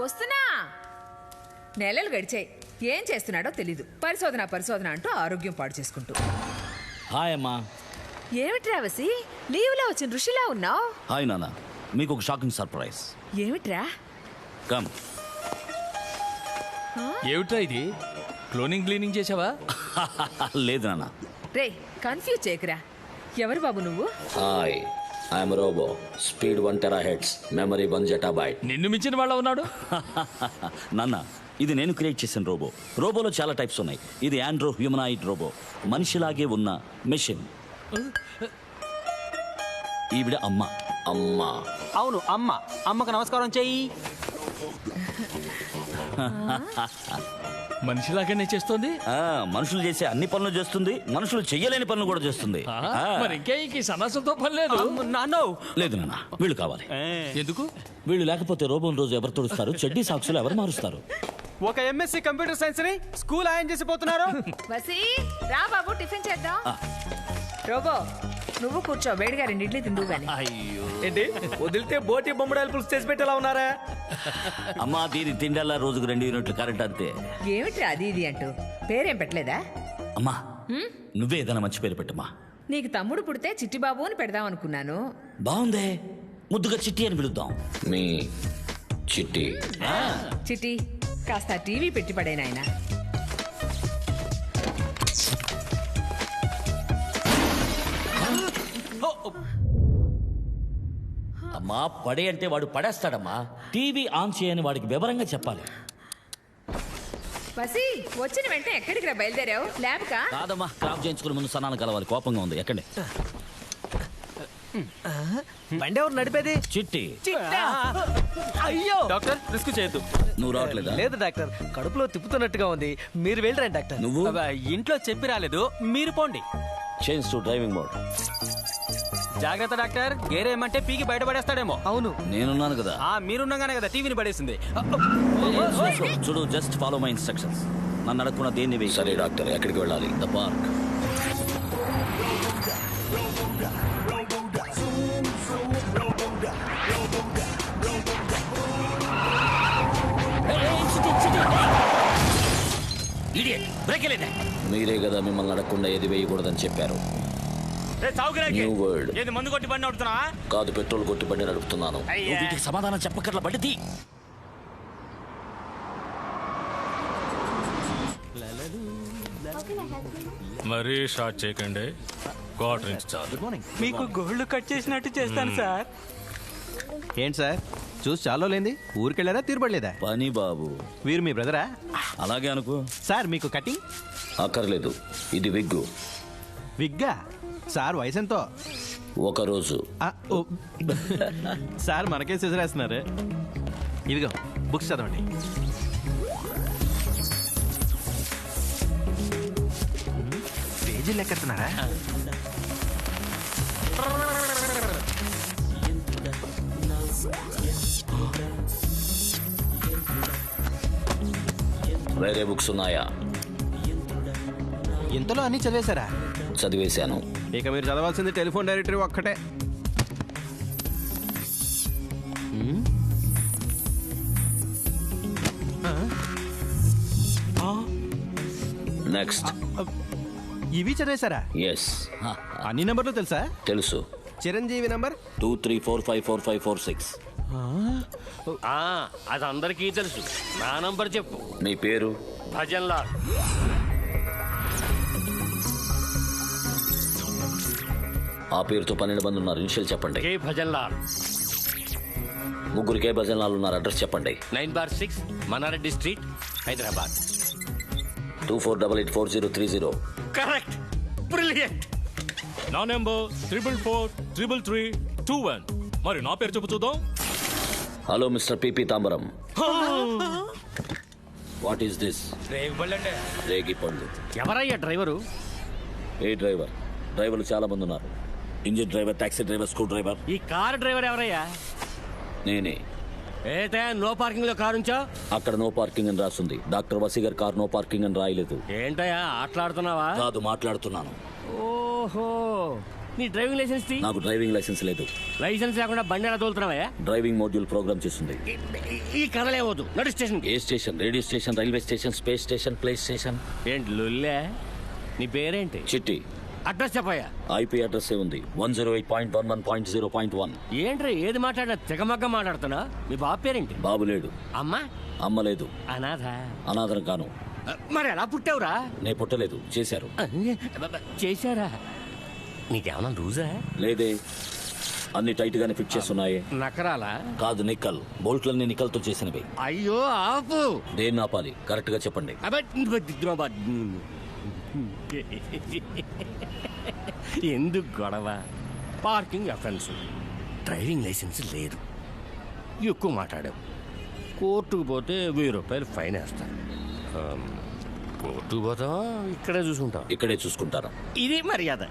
వస్తున్నా. నెలలు గడిచాయి, ఏం చేస్తున్నాడో తెలీదు. పరిశోధన అంటూ ఆరోగ్యం పాడు చేసుకుంటూ. హాయ్ అమ్మా. ఏమిట్రా వసి, లీవ్లో వచ్చిన ఋషిలా ఉన్నావు? హాయ్ నాన్న, మీకు ఒక షాకింగ్ సర్ప్రైజ్. ఏమిట్రా? కమ్. ఏమిట్రా ఇది? క్లీనింగ్ చేసావా? లేదు నాన్న. రే, కన్ఫ్యూజ్ చేయకురా. ఎవరు బాబు నువ్వు? Hi, I'm robo. Speed 1 terahertz, memory 1 zettabyte. నిన్ను మించిన వాళ్ళ ఉన్నాడు. నాన్న, ఇది నేను క్రియేట్ చేసిన రోబో. రోబోలో చాలా టైప్స్ ఉన్నాయి. ఇది ఆండ్రో హ్యూమనాయిడ్ రోబో, మనిషిలాగే ఉన్న మెషిన్. ఈవిడ అమ్మ. అమ్మా. అవును, అమ్మకు నమస్కారం చెయ్యి. మనిషిలాగానే చేస్తోంది. మనుషులు చేసే అన్ని పనులు చేస్తుంది, మనుషులు చెయ్యలేని పనులు కూడా చేస్తుంది. మరి ఇంకే సన్నాసంతో పని లేదు. లేదు నాన్న, వీళ్ళు కావాలి. ఎందుకు? వీళ్ళు లేకపోతే రోబోని రోజు ఎవరు తుడుస్తారు? చెడ్డీ సాక్సులు ఎవరు మారుస్తారు? ఒక ఎంఎస్సి కంప్యూటర్ సైన్స్ ని స్కూల్ ఆయన చేసిపోతున్నారు. వసి, రా బాబు, టిఫిన్ చేద్దాం. రోబో, నువ్వు కూర్చో, వేడిగా 2 ఇడ్లీ తిందువు గాని. అయ్యో, ఏంటి వదిలితే బోటి బొమ్మడాయిల పులుసు చేసి పెట్టేలా ఉన్నారా? అమ్మా, దీని తిండల్లా రోజుకు 2 యూనిట్లు కరెంట్ అంతే. ఏమిట్రా అది ఇది అంటూ పేరేం పెట్టలేదా? అమ్మా, నువ్వే ఏదైనా మంచి పేరు పెట్టమ్మా. నీకు తమ్ముడు పుడితే చిట్టిబాబు అని పెడదాం అనుకున్నాను. బాగుందే, ముద్దుగా చిట్టి అని పిలుద్దాం. మీ చిట్టి. చిట్టి, కాస్త టీవీ పెట్టి పడే నాయనా. అమ్మా, పడే అంటే వాడు పడేస్తాడమ్మా. టీవీ ఆన్ చేయని వాడికి వివరంగా చెప్పాలి. వసి, వచ్చిన వెంటనే ఎక్కడికి రా బయలుదేరావు? ల్యాబ్కా? కాదమ్మా, క్రాప్ చేయించుకుని ముందు సన్నాను కలవాలి. కోపంగా ఉంది. ఎక్కండి. బండి ఎవరు నడిపేది? చిట్టి. అయ్యో డాక్టర్, రిస్క్ చేయొద్దు. నువ్వు రావట్లేదా? లేదు డాక్టర్, కడుపులో తిప్పుతున్నట్టుగా ఉంది. మీరు వెళ్ళరండి డాక్టర్. నువ్వు? ఇంట్లో చెప్పి రాలేదు, మీరు పోండి. Change to driving mode. జాగ్రత్త డాక్టర్, గేరేమంటే పీకి బయటపడేస్తాడేమో. అవును, నేనున్నాను కదా. మీరున్నాగానే కదా టీవీని పడేసింది. చూడు, జస్ట్ ఫాలో మై ఇన్స్ట్రక్షన్స్. నన్ను అడగకుండా దేన్ని వేయి. సరే డాక్టర్, ఎక్కడికి వెళ్ళాలి? The park. మీరే కదా మిమ్మల్ని అడగకుండా ఏది వేయకూడదని చెప్పారు. New world. మందు కొట్టి బండి నడుపుతున్నా? కాదు, పెట్రోల్ కొట్టి బండి నడుపుతున్నాను. వీటికి సమాధానం చెప్పకర్ల పడితే. మరీ షార్ట్ చేయకండి. క్వార్టర్ చాలు. మీకు గోల్డ్ కట్ చేసినట్టు చేస్తాను సార్. ఏంటి సార్, చూసి చాలా లేంది. ఊరికెళ్ళారా, తీరుబడలేదా? పని బాబు. వీరు మీ బ్రదరా? అలాగే అనుకో. సార్ మీకు కటింగ్ అక్కర్లేదు, ఇది విగ్గు. విగ్గా? సార్ వయసు ఎంతో? ఒకరోజు. సార్ మనకే సిజరేస్తున్నారు. ఇదిగో బుక్స్ చదవండి. పేజీలు లెక్కెడుతున్నారా? వేరే బుక్స్ ఉన్నాయా? ఇంతలో అన్ని చదివేశారా? చదివేశాను. ఇక మీరు చదవాల్సింది టెలిఫోన్ డైరెక్టరీ ఒక్కటే. నెక్స్ట్. ఇవి చదివేశారా? ఎస్. అన్ని నెంబర్లు తెలుసా? తెలుసు. చిరంజీవి నంబర్ 23454546. అది అందరికీ తెలుసు. నా నంబర్ చెప్పు. మీ పేరు? భజన్ లాల్. ఆ పేరుతో 12 మంది ఉన్నారు. ఇనిషియల్ చెప్పండి. కే భజన్ లాల్. ముగ్గురికే భజనాలు ఉన్నారు. అడ్రస్ చెప్పండి. 9/6 Manareddy street, Hyderabad. 24884030. Correct. Brilliant. నా నెంబర్ 4443321. మరి నా పేరు చెప్పు చూద్దాం. Hello mister PP Tambaram. What is this? రేగి పండు. ఎవరయ్యా డ్రైవరు? ఏ డ్రైవర్? డ్రైవర్లు చాలా మంది ఉన్నారు. Engine driver, taxi driver, screw driver. ఈ కార్ డ్రైవర్ ఎవరయ్యా? నేనే. ఏతే నో పార్కింగ్ లో కారు ఉంచా? అక్కడ నో పార్కింగ్ అని రాస్తుంది. Doctor Vaseegaran car no parking అని రాయలేదు. ఏంటయ్యా ఆటలాడుతున్నావా? కాదు, మాట్లాడుతున్నాను. ఓహో, నీ డ్రైవింగ్ లైసెన్స్ తీ. నాకు డ్రైవింగ్ లైసెన్స్ లేదు. లైసెన్స్ లేకుండా బండి ఎలా తోలుతున్నావయ్యా? డ్రైవింగ్ మాడ్యూల్ ప్రోగ్రామ్ చేస్తుంది. ఈ కథలేవద్దు, నడు స్టేషన్. ఏ station? Radio station, railway station, space station, play station. ఏంటి లొల్లే? నీ పేరేంటి? చిట్టి. అడ్రస్ చెప్పయ్యా. ఐపీ అడ్రస్ ఉంది 108.11.0.1. ఏంట్రా ఏది మాట్లాడినా తెగమగ్గ మాట్లాడుతున్నా? మీ బాబు పేరేంటి? బాబు లేడు. అమ్మా? అమ్మ లేదు. అనాథ? అనాథరం కాను. మరి ఎలా పుట్టావురా? నే పుట్టలేదు, చేశారు. చేశారా? నీకేమన్నా లూజా? లేదే, అన్ని టైట్ గానే ఫిట్ చేస్తున్నాయి. నకరాలా? కాదు, నిక్కల్. బోల్ట్లన్నీ నిక్కల్తో చేసినవి. అయ్యో ఆపు. దేన్ని ఆపాలి? కరెక్ట్ గా చెప్పండి. ఎందుకు గొడవ? పార్కింగ్ అఫెన్స్, డ్రైవింగ్ లైసెన్స్ లేదు, ఎక్కువ మాట్లాడావు. కోర్టుకు పోతే 1000 రూపాయలు ఫైన్ వేస్తారు. కోర్టుకు పోతావా ఇక్కడే చూసుకుంటావు? ఇక్కడే చూసుకుంటారా? ఇది మర్యాద.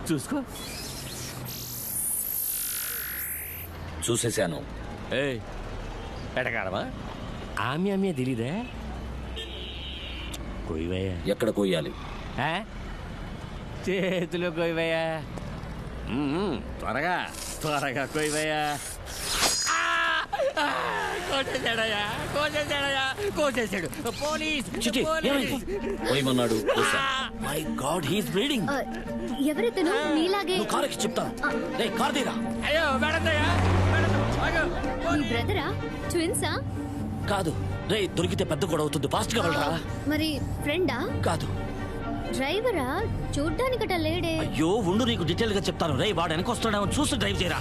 చూసుకో. చూసేశాను. ఏయ్ ఎటకాడమా? ఆమె తెలీదా? కొయ్యవయ్యా. ఎక్కడ కొయ్యాలి? చేతిలో కొయ్యవయ్యా. త్వరగా త్వరగా కొయ్యవయ్యా. కోసేసాడు పోలీస్. చిట్టి, ఏమైంది? కొయ్యమన్నాడు. My god, he's bleeding. ఎవరితను నీలాగే? నువ్వు కారుకి చెప్తాను. రే, కారు తీరా. అయ్యో మేడద్దయ్యా. నీ బ్రదరా? ట్విన్సా? కాదు రే, దొరికితే పెద్ద గొడవ అవుతుంది. ఫాస్ట్ గా వెళ్ళరా. మరి ఫ్రెండా? కాదు. డ్రైవరా? చూడ్డానికట లేడే. అయ్యో ఉండు, నీకు డీటెయిల్ గా చెప్తాను. రే, వాడు వెనక వస్తాడేమో చూసి డ్రైవ్ చేయరా.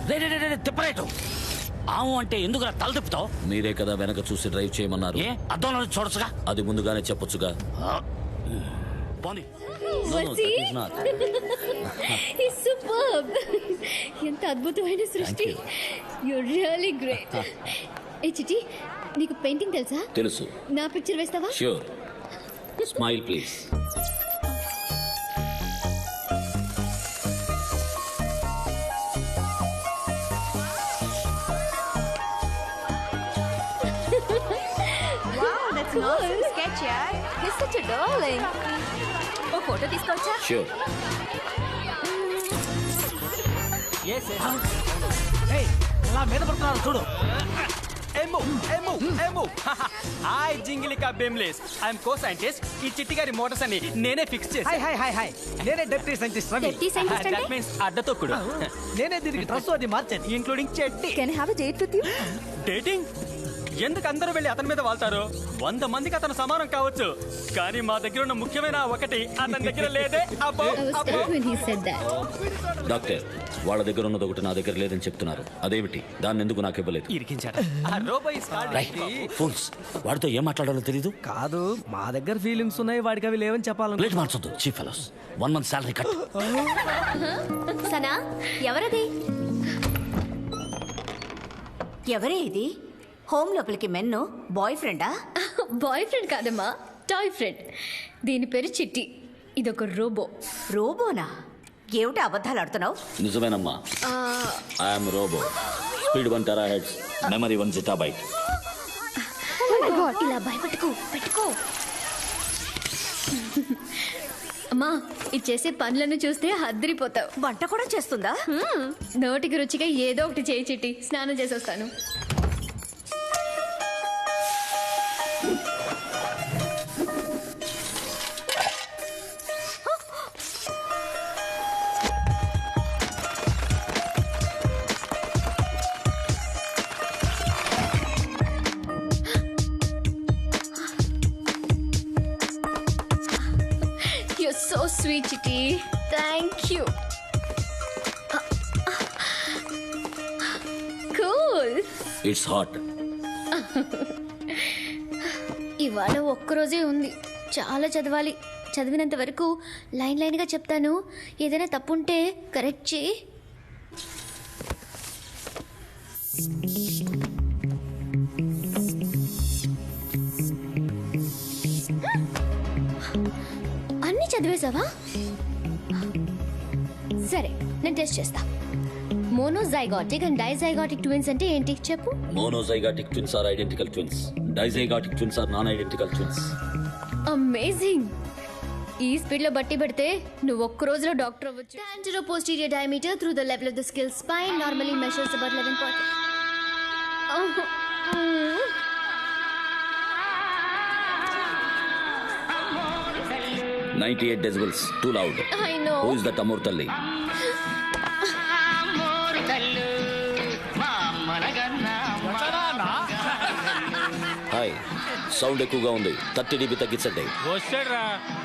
రే రే రే, తిప్పరేటు. ఆవు అంటే ఎందుకు తల తిప్పుతావు? మీరే కదా వెనక చూసి డ్రైవ్ చేయమన్నారు. ఏ అద్దంలో చూడొచ్చుగా. అది ముందుగానే చెప్పొచ్చుగా. పోనీ. సూపర్బ్. ఎంత అద్భుతమైన సృష్టి. You really great. ఏ చిట్టి, నీకు పెయింటింగ్ తెలుసా? తెలుసు. నా పిక్చర్ వేస్తావా? Sure. Smile please. Wow, that's an awesome sketch, yaar. He's such a darling. ఓ ఫోటో తీసుకోవచ్చా? ష్యూర్. అలా మీద పడుతున్నారు చూడు. హాయ్ జింగిలికా బెమ్లేస్, ఐఎమ్ కో సైంటిస్ట్. ఈ చిట్టి గారి మోటార్స్ అని నేనే ఫిక్స్ చేసి. హాయ్ నేనే deputy scientist Ravi. Deputy scientist అంటే? దట్ మీన్స్ అడ్డతొక్కుడు. నేనే దీనికి డ్రెస్ అది మార్చాను, including Chitti. Can I have a date with you? Dating? ఎందుకు అందరూ వెళ్ళి అతని మీద వాళ్తారు? 100 మందికి అతను సమానం కావచ్చు, కానీ మా దగ్గర ఉన్న ముఖ్యమైన ఒకటి అతని దగ్గర లేదే. అబ్బో I was stuck when he said that. Doctor, వాళ్ళ దగ్గర ఉన్నది ఒకటి నా దగ్గర లేదని చెప్తున్నారు. అదేమిటి? దాన్ని ఎందుకు నాకు ఇవ్వలేదు? ఇరికించాడు. ఆ రోబో ఇస్ కాల్డ్ ఫూల్స్. వాడితో ఏం మాట్లాడాలో తెలీదు. కాదు, మా దగ్గర ఫీలింగ్స్ ఉన్నాయి, వాడికి అవి లేవని చెప్పాలను. ప్లేట్ మార్చొద్దు. Chief fellows, 1 month salary cut. Sana, ఎవరది? ఎవరే ఇది? హోమ్ లోపలికి మెన్ను బాయ్ ఫ్రెండా? బాయ్ ఫ్రెండ్ కాదమ్మా, టాయ్ ఫ్రెండ్. దీని పేరు చిట్టి. ఇదొక రోబో. రోబోనా? ఏమిటి అబద్ధాలు ఆడుతున్నావు? నిజమేనమ్మా. I'm robo. Speed 1 TB, memory 1 GB. ఇలా భయపెట్టుకో, పెట్టుకో. అమ్మా, ఇది చేసే పనులను చూస్తే అద్దరిపోతావు. వంట కూడా చేస్తుందా? నోటికి రుచిగా ఏదో ఒకటి చేయి చిట్టి. స్నానం చేసి వస్తాను. You're so sweet, Chitti. Thank you. Cool. It's hot. ఇవాళ ఒక్కరోజే ఉంది, చాలా చదవాలి. చదివినంత వరకు లైన్గా చెప్తాను. ఏదైనా తప్పుంటే కరెక్ట్ చేయి. అన్ని చదివేశావా? సరే, నేను టెస్ట్ చేస్తా. మోనోజైగాటిక్ అండ్ డైజైగాటిక్ ట్విన్స్ అంటే ఏంటి చెప్పు. Monozygotic twins are identical twins. Dizygotic twins are non identical twins. Amazing. ఈ స్పీడ్ లో బట్టి పెడితే నువ్వు ఒక్క రోజులో డాక్టర్ అవ్వచ్చు. Anterior posterior diameter through the level of the skull spine normally measures about 11. 98 decibels, too loud. I know. Who is that Amur Talli? Hi, sound ఎక్కువగా ఉంది. 30 dB తగ్గించండి. వచ్చాడ్రా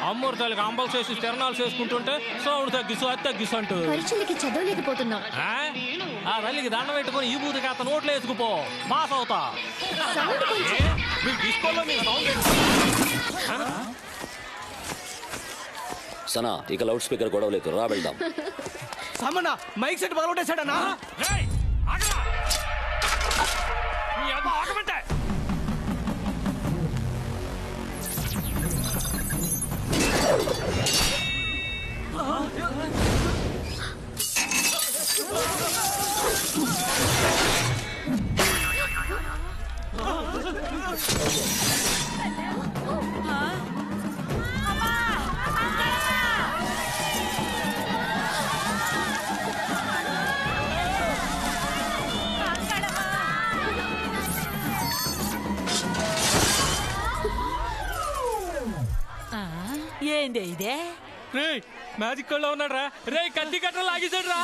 అమ్మూరు తల్లికి అంబలు చేసి తిరణాలు చేసుకుంటుంటే సౌండ్ తగ్గిసు అది తగ్గిసు అంటూ పరీక్షలకి చదవలేకపోతున్నాం. ఆ తల్లికి దండం పెట్టుకొని ఈ బూతికి అతను నోట్లో వేసుకుపో పాస్ అవుతా. మీ డిస్కోలో మీ సౌండ్ సనా, ఇక లౌడ్ స్పీకర్ గొడవ లేదు, రా వెళ్దాం. Samanna mic set పగలగొట్టేశాడన్నా. ఆగమంటే ఏంది ఇదే? రే మ్యాజిక్ లో ఉన్నాడు రా. రే కత్తి కట్ట లాగేసాడు రా.